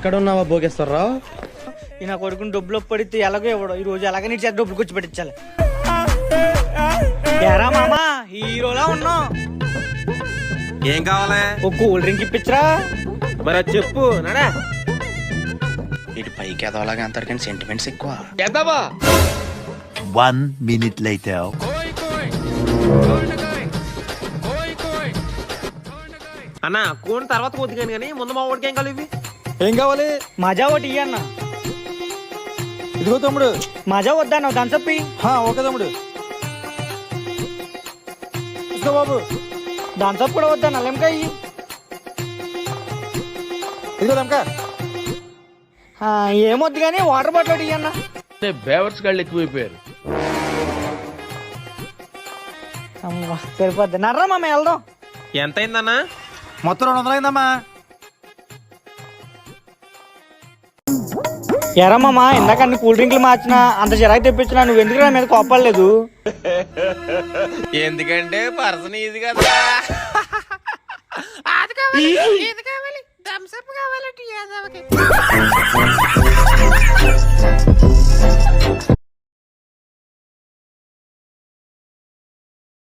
ఎక్కడ ఉన్నావా భోగేశ్వరరావు? ఈ నా కొడుకుని డబ్బులు పడితే ఎలాగో ఇవ్వడు. ఈ రోజు ఎలాగ నీ చేత డబ్బులు కూర్చి పెట్టించాలి. ఎరా మామా హీరోలా ఉన్నావు. ఏం కావాలి? ఓ కూల్ డ్రింక్ ఇప్పించరా. మరి అది చెప్పు నడా. ఇటు పైకి ఎదవలాగా అంటారు కానీ సెంటిమెంట్స్ ఎక్కువ. ఎద్దావా 1 minute later. అన్న కోన్ తర్వాత కొద్దిగాని కానీ ముందు మా వాడికి ఏం కావాలి? ఏం కావాలి? మజా ఒకటి ఇయ్యన్న. ఇదిగో తమ్ముడు. మజా వద్దా నువ్వు దాని చెప్పి. ఓకే తమ్ముడు. ఇదిగో బాబు. దాని చెప్పు కూడా వద్దా నల్లెంకాయ. ఇదిగో దమ్కా. ఏమొద్దు కానీ వాటర్ బాటిల్ ఒకటి ఇయ్యన్న. బేవర్స్ గాళ్ళు ఎక్కువైపోయారు. సరిపోద్ది నర్రా మామ వెళ్దాం. ఎంత అయిందన్నా? మొత్తం 200 అయిందమ్మా. ఎరా మామ ఇందాక అన్ని కూల్ డ్రింక్లు మార్చినా అంత చిరాకు తెప్పించినా నువ్వు ఎందుకు నా మీద కోపడలేదు? ఎందుకంటే పర్సన్ ఇది కదా. అది కావాలి, ఇది కావాలి, థమ్స్ అప్ కావాలి.